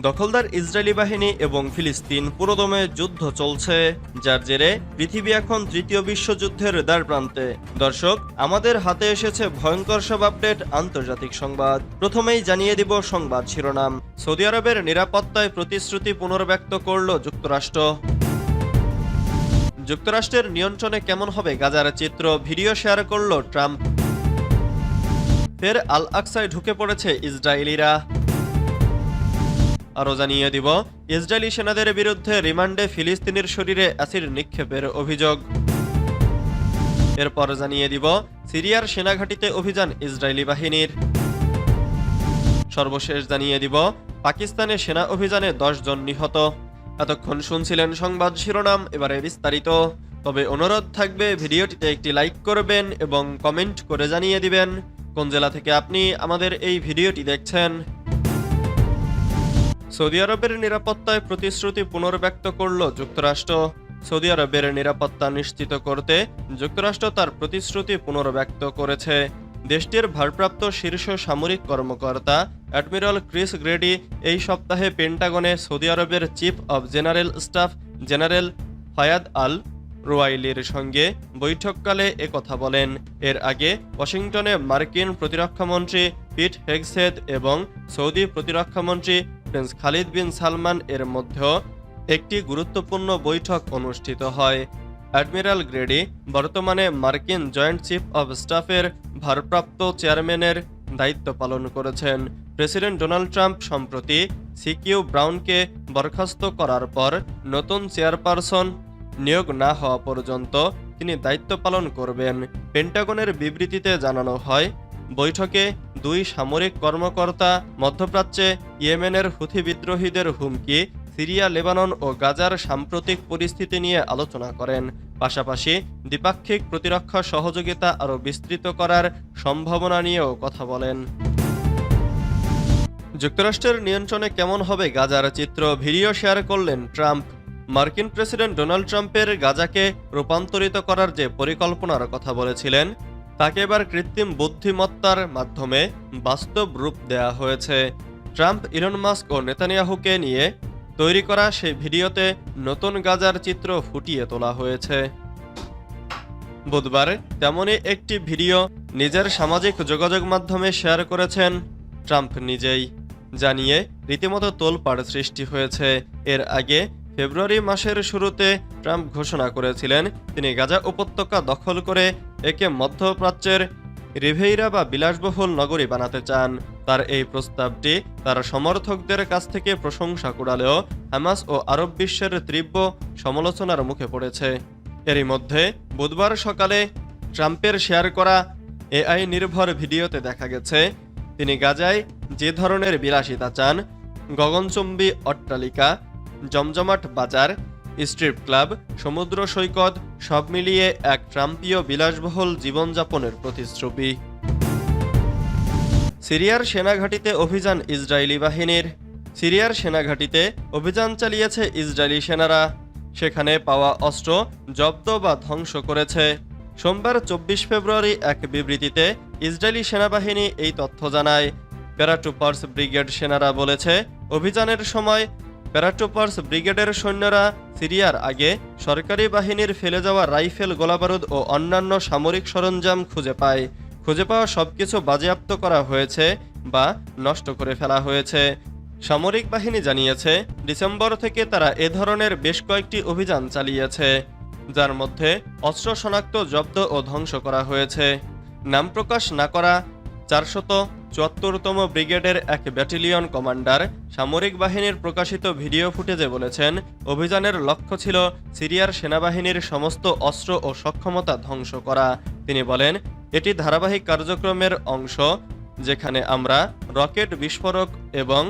দখলদার ইসরায়েলি বাহিনী এবং ফিলিস্তিন পুরোদমে যুদ্ধ চলছে, যার জেরে পৃথিবী এখন তৃতীয় বিশ্বযুদ্ধের দ্বারপ্রান্তে। দর্শক, আমাদের হাতে এসেছে ভয়ঙ্কর সব আপডেট আন্তর্জাতিক সংবাদ। প্রথমেই জানিয়ে দিব সংবাদ শিরোনাম। সৌদি আরবের নিরাপত্তায় প্রতিশ্রুতি পুনর্ব্যক্ত করল যুক্তরাষ্ট্র। যুক্তরাষ্ট্রের নিয়ন্ত্রণে কেমন হবে গাজার চিত্র, ভিডিও শেয়ার করল ট্রাম্প। ফের আল আকসায় ঢুকে পড়েছে ইসরায়েলিরা। আরও জানিয়ে দিব ইসরায়েলি সেনাদের বিরুদ্ধে রিমান্ডে ফিলিস্তিনির শরীরে অ্যাসিড নিক্ষেপের অভিযোগ। এরপর জানিয়ে দিব সিরিয়ার সেনাঘাঁটিতে অভিযান ইসরায়েলি বাহিনীর। সর্বশেষ জানিয়ে দিব পাকিস্তানে সেনা অভিযানে 10 জন নিহত। এতক্ষণ শুনছিলেন সংবাদ শিরোনাম, এবারে বিস্তারিত। তবে অনুরোধ থাকবে ভিডিওটিতে একটি লাইক করবেন এবং কমেন্ট করে জানিয়ে দিবেন কোন জেলা থেকে আপনি আমাদের এই ভিডিওটি দেখছেন। সৌদি আরবের নিরাপত্তায় প্রতিশ্রুতি পুনর্ব্যক্ত করল যুক্তরাষ্ট্র। সৌদি আরবের নিরাপত্তা নিশ্চিত করতে যুক্তরাষ্ট্র তার প্রতিশ্রুতি পুনর্ব্যক্ত করেছে। দেশটির ভারপ্রাপ্ত শীর্ষ সামরিক কর্মকর্তা অ্যাডমিরাল ক্রিস গ্রেডি এই সপ্তাহে পেন্টাগনে সৌদি আরবের chief of general staff general Fayyad Al রুয়াইলির সঙ্গে বৈঠককালে একথা বলেন। এর আগে ওয়াশিংটনে মার্কিন প্রতিরক্ষামন্ত্রী পিট হেগসেথ এবং সৌদি প্রতিরক্ষামন্ত্রী প্রিন্স খালিদ বিন সালমান এর মধ্যেও একটি গুরুত্বপূর্ণ বৈঠক অনুষ্ঠিত হয়। অ্যাডমিরাল গ্রেডি বর্তমানে মার্কিন জয়েন্ট চিফ অব স্টাফের ভারপ্রাপ্ত চেয়ারম্যানের দায়িত্ব পালন করেছেন। প্রেসিডেন্ট ডোনাল্ড ট্রাম্প সম্প্রতি সিকিউ ব্রাউনকে বরখাস্ত করার পর নতুন চেয়ারপারসন নিয়োগ না হওয়া পর্যন্ত তিনি দায়িত্ব পালন করবেন। পেন্টাগনের বিবৃতিতে জানানো হয়, বৈঠকে দুই সামরিক কর্মকর্তা মধ্যপ্রাচ্যে ইয়েমেনের হুথি বিদ্রোহীদের হুমকি, সিরিয়া, লেবানন ও গাজার সাম্প্রতিক পরিস্থিতি নিয়ে আলোচনা করেন। পাশাপাশি দ্বিপাক্ষিক প্রতিরক্ষা সহযোগিতা আরও বিস্তৃত করার সম্ভাবনা নিয়েও কথা বলেন। যুক্তরাষ্ট্রের নিয়ন্ত্রণে কেমন হবে গাজার চিত্র, ভিডিও শেয়ার করলেন ট্রাম্প। মার্কিন প্রেসিডেন্ট ডোনাল্ড ট্রাম্পের গাজাকে রূপান্তরিত করার যে পরিকল্পনার কথা বলেছিলেন, তাকে এবার কৃত্রিম বুদ্ধিমত্তার মাধ্যমে বাস্তব রূপ দেয়া হয়েছে। ট্রাম্প, ইলন মাস্ক ও নেতানিয়াহুকে নিয়ে তৈরি করা সেই ভিডিওতে নতুন গাজার চিত্র ফুটিয়ে তোলা হয়েছে। বুধবার তেমনই একটি ভিডিও নিজের সামাজিক যোগাযোগ মাধ্যমে শেয়ার করেছেন ট্রাম্প নিজেই, জানিয়ে রীতিমতো তোলপাড় সৃষ্টি হয়েছে। এর আগে ফেব্রুয়ারি মাসের শুরুতে ট্রাম্প ঘোষণা করেছিলেন তিনি গাজা উপত্যকা দখল করে একে মধ্যপ্রাচ্যের রিভেইরা বা বিলাসবহুল নগরী বানাতে চান। তার এই প্রস্তাবটি তার সমর্থকদের কাছ থেকে প্রশংসা কুড়ালেও হামাস ও আরব বিশ্বের তীব্র সমালোচনার মুখে পড়েছে। এরই মধ্যে বুধবার সকালে ট্রাম্পের শেয়ার করা এআই নির্ভর ভিডিওতে দেখা গেছে তিনি গাজায় যে ধরনের বিলাসিতা চান, গগনচুম্বী অট্টালিকা, জমজমাট বাজার, স্ট্রিপ ক্লাব, সমুদ্র সৈকত সব মিলিয়ে এক ট্রাম্পীয় বিলাসবহুল জীবনযাপনের প্রতিশ্রুতি। সিরিয়ার সেনাঘাঁটিতে অভিযান ইসরায়েলি বাহিনীর। সিরিয়ার সেনাঘাঁটিতে অভিযান চালিয়েছে ইসরায়েলি সেনারা। সেখানে পাওয়া অস্ত্র জব্দ বা ধ্বংস করেছে। সোমবার 24 ফেব্রুয়ারি এক বিবৃতিতে ইসরায়েলি সেনাবাহিনী এই তথ্য জানায়। প্যারাট্রুপার্স ব্রিগেড সেনারা বলেছে, অভিযানের সময় প্যারাট্রুপার্স ব্রিগেডের সৈন্যরা সিরিয়ার আগে সরকারি বাহিনীর ফেলে যাওয়া রাইফেল, গোলাবারুদ ও অন্যান্য সামরিক সরঞ্জাম খুঁজে পায়। খুঁজে পাওয়া সবকিছু বাজেয়াপ্ত করা হয়েছে বা নষ্ট করে ফেলা হয়েছে। সামরিক বাহিনী জানিয়েছে, ডিসেম্বর থেকে তারা এ ধরনের বেশ কয়েকটি অভিযান চালিয়েছে, যার মধ্যে অস্ত্র শনাক্ত, জব্দ ও ধ্বংস করা হয়েছে। নাম প্রকাশ না করা 474তম ব্রিগেডের এক ব্যাটালিয়ন কমান্ডার সামরিক বাহিনীর প্রকাশিত ভিডিও ফুটেজে বলেছেন, অভিযানের লক্ষ্য ছিল সিরিয়ার সেনাবাহিনীর সমস্ত অস্ত্র ও সক্ষমতা ধ্বংস করা। তিনি বলেন, এটি ধারাবাহিক কার্যক্রমের অংশ, যেখানে আমরা রকেট, বিস্ফোরক এবং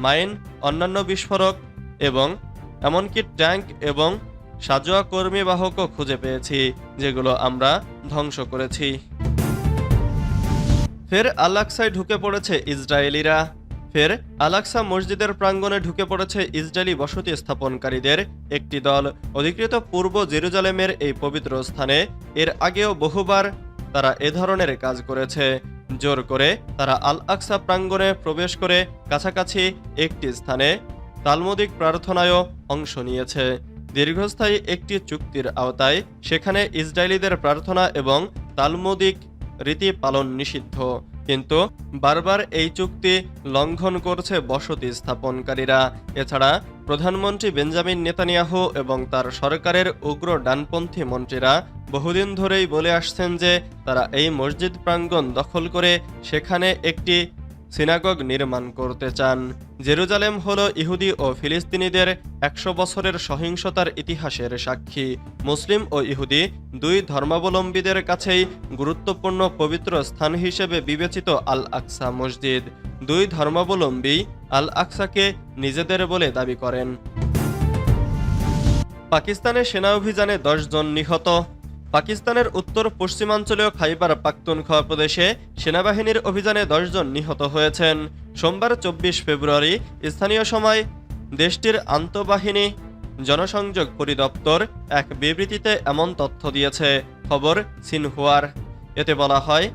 মাইন, অন্যান্য বিস্ফোরক এবং এমনকি ট্যাঙ্ক এবং সাজোয়া কর্মীবাহকও খুঁজে পেয়েছি, যেগুলো আমরা ধ্বংস করেছি। ফের আল আকসায় ঢুকে পড়েছে ইসরায়েলিরা। ফের আল আকসা মসজিদের প্রাঙ্গণে ঢুকে পড়েছে ইসরায়েলি বসতি স্থাপনকারীদের একটি দল। অধিকৃত পূর্ব জেরুজালেমের এই পবিত্র স্থানে এর আগেও বহুবার তারা এ ধরনের কাজ করেছে। জোর করে তারা আল আকসা প্রাঙ্গণে প্রবেশ করে কাছাকাছি একটি স্থানে তালমুদিক প্রার্থনায়ও অংশ নিয়েছে। দীর্ঘস্থায়ী একটি চুক্তির আওতায় সেখানে ইসরায়েলিদের প্রার্থনা এবং তালমুদিক রীতি পালন নিষিদ্ধ, কিন্তু বারবার এই চুক্তি লঙ্ঘন করছে বসতি স্থাপনকারীরা। এছাড়া প্রধানমন্ত্রী বেঞ্জামিন নেতানিয়াহু এবং তার সরকারের উগ্র ডানপন্থী মন্ত্রীরা বহুদিন ধরেই বলে আসছেন যে তারা এই মসজিদ প্রাঙ্গণ দখল করে সেখানে একটি সিনাগগ নির্মাণ করতে চান। জেরুজালেম হল ইহুদি ও ফিলিস্তিনিদের ১০০ বছরের সহিংসতার ইতিহাসের সাক্ষী। মুসলিম ও ইহুদি দুই ধর্মাবলম্বীদের কাছেই গুরুত্বপূর্ণ পবিত্র স্থান হিসেবে বিবেচিত আল আকসা মসজিদ। দুই ধর্মাবলম্বী আল আকসাকে নিজেদের বলে দাবি করেন। পাকিস্তানে সেনা অভিযানে ১০ জন নিহত। পাকিস্তানের উত্তর পশ্চিমাঞ্চলীয় খাইবার পাখতুনখোয়া প্রদেশে সেনাবাহিনীর অভিযানে ১০ জন নিহত হয়েছেন। সোমবার ২৪ ফেব্রুয়ারি স্থানীয় সময় দেশটির আন্তঃবাহিনী জনসংযোগ পরিদপ্তর এক বিবৃতিতে এমন তথ্য দিয়েছে। খবর সিনহুয়ার। এতে বলা হয়,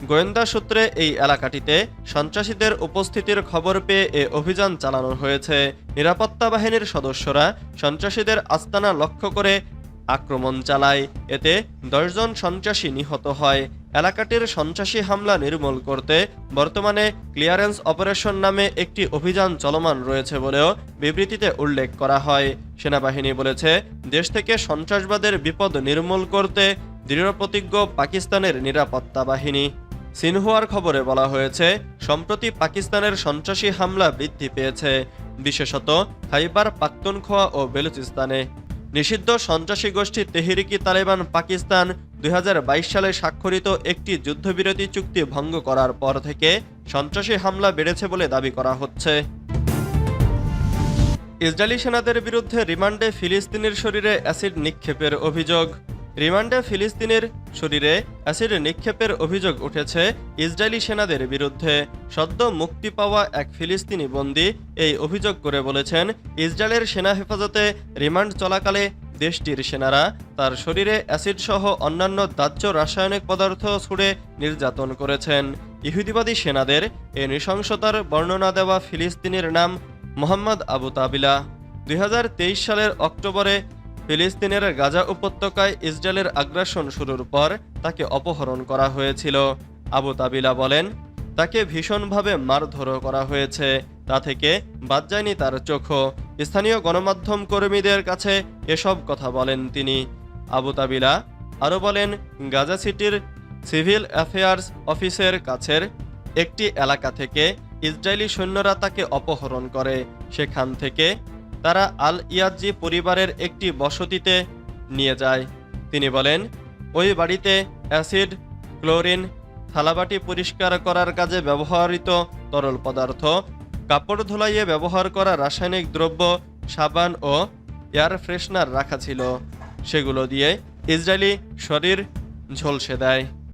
গোয়েন্দা সূত্রে এই এলাকাটিতে সন্ত্রাসীদের উপস্থিতির খবর পেয়ে এ অভিযান চালানো হয়েছে। নিরাপত্তা বাহিনীর সদস্যরা সন্ত্রাসীদের আস্তানা লক্ষ্য করে আক্রমণ চালায়। এতে ১০ জন সন্ত্রাসী নিহত হয়। এলাকাটির সন্ত্রাসী হামলা নির্মূল করতে বর্তমানে ক্লিয়ারেন্স অপারেশন নামে একটি অভিযান চলমান রয়েছে বলেও বিবৃতিতে উল্লেখ করা হয়। সেনাবাহিনী বলেছে, দেশ থেকে সন্ত্রাসবাদের বিপদ নির্মূল করতে দৃঢ়প্রতিজ্ঞ পাকিস্তানের নিরাপত্তা বাহিনী। সিনহুয়ার খবরে বলা হয়েছে, সম্প্রতি পাকিস্তানের সন্ত্রাসী হামলা বৃদ্ধি পেয়েছে, বিশেষত খাইবার পাখতুনখোয়া ও বেলুচিস্তানে। নিষিদ্ধ সন্ত্রাসী গোষ্ঠী তেহরিকি তালেবান পাকিস্তান ২০২২ সালে স্বাক্ষরিত একটি যুদ্ধবিরতি চুক্তি ভঙ্গ করার পর থেকে সন্ত্রাসী হামলা বেড়েছে বলে দাবি করা হচ্ছে। ইসরায়েলি সেনাদের বিরুদ্ধে রিমান্ডে ফিলিস্তিনির শরীরে অ্যাসিড নিক্ষেপের অভিযোগ। রিমান্ডে ফিলিস্তিনের শরীরে অ্যাসিড নিক্ষেপের অভিযোগ উঠেছে ইসরায়েলি সেনাদের বিরুদ্ধে। সদ্য মুক্তি পাওয়া এক ফিলিস্তিনি বন্দী এই অভিযোগ করে বলেছেন, ইসরায়েলের সেনা হেফাজতে রিমান্ড চলাকালে দেশটির সেনারা তার শরীরে অ্যাসিড সহ অন্যান্য দাহ্য রাসায়নিক পদার্থ ছুড়ে নির্যাতন করেছেন। ইহুদিবাদী সেনাদের এ নৃশংসতার বর্ণনা দেওয়া ফিলিস্তিনির নাম মোহাম্মদ আবু তাবিলা। ২০২৩ সালের অক্টোবরে ফিলিস্তিনের গাজা উপত্যকায় ইসরায়েলের আগ্রাসন শুরুর পর তাকে অপহরণ করা হয়েছিল। আবু তাবিলা বলেন, তাকে ভীষণভাবে মারধরও করা হয়েছে, তা থেকে বাদ যায়নি তার চোখও। স্থানীয় গণমাধ্যম কর্মীদের কাছে এসব কথা বলেন তিনি। আবু তাবিলা আরও বলেন, গাজা সিটির সিভিল অ্যাফেয়ার্স অফিসের কাছের একটি এলাকা থেকে ইসরায়েলি সৈন্যরা তাকে অপহরণ করে। সেখান থেকে তারা আল ইয়াজি পরিবারের একটি বসতিতে নিয়ে যায়। তিনি বলেন, ওই বাড়িতে অ্যাসিড, ক্লোরিন, থালাবাটি পরিষ্কার করার কাজে ব্যবহৃত তরল পদার্থ, কাপড় ধুলাইয়ে ব্যবহার করা রাসায়নিক দ্রব্য, সাবান ও এয়ার ফ্রেশনার রাখা ছিল। সেগুলো দিয়ে ইসরায়েলি শরীর ঝলসে দেয়।